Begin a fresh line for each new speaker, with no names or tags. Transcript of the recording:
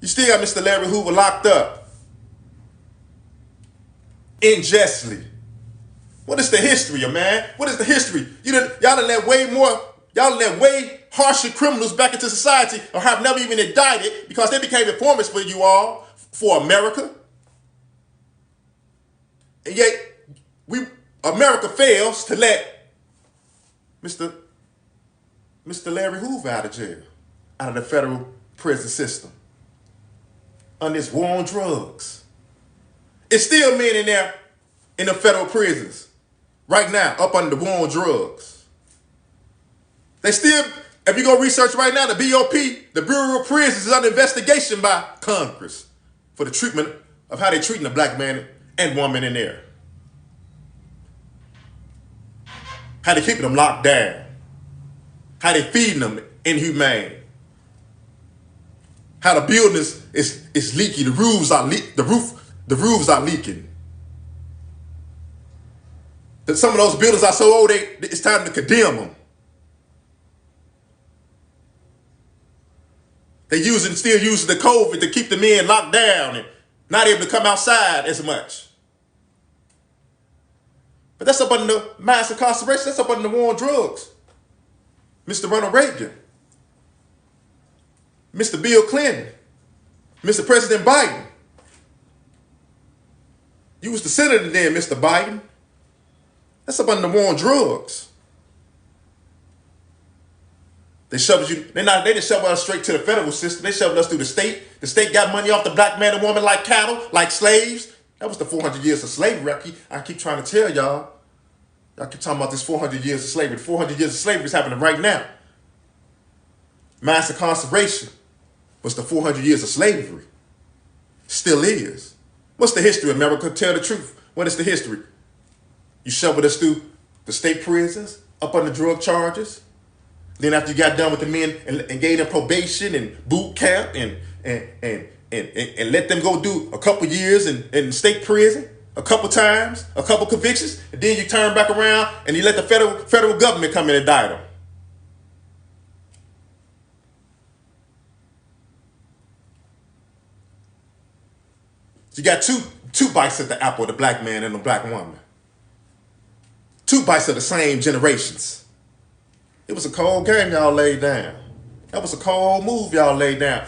You still got Mr. Larry Hoover locked up unjustly. What is the history of, man? What is the history? Y'all done let way harsher criminals back into society or have never even indicted because they became informants for you all, for America. And yet, America fails to let Mr. Larry Hoover out of jail, out of the federal prison system, on this war on drugs. It's still men in there in the federal prisons right now, up under the war on drugs. They still, if you go research right now, the BOP, the Bureau of Prisons, is under investigation by Congress for the treatment of how they're treating a black man and woman in there. How they keeping them locked down. How they feeding them inhumane. How the buildings is leaky, the roofs are leaking. That some of those buildings are so old, it's time to condemn them. They still using the COVID to keep the men locked down and not able to come outside as much. But that's up under the mass incarceration. That's up under the war on drugs. Mr. Ronald Reagan, Mr. Bill Clinton, Mr. President Biden. You was the senator then, Mr. Biden. That's up under the war on drugs. They shoved you. They didn't shove us straight to the federal system. They shoved us through the state. The state got money off the black man and woman like cattle, like slaves. That was the 400 years of slavery. I keep trying to tell y'all. Y'all keep talking about this 400 years of slavery. The 400 years of slavery is happening right now. Mass incarceration was the 400 years of slavery. Still is. What's the history, America? Tell the truth. What is the history? You shoveled us through the state prisons, up under drug charges. Then after you got done with the men and gave them probation and boot camp and let them go do a couple years in state prison, a couple times, a couple convictions, and then you turn back around and you let the federal government come in and indict them. You got two bites at the apple, the black man and the black woman. Two bites of the same generations. It was a cold game y'all laid down. That was a cold move y'all laid down.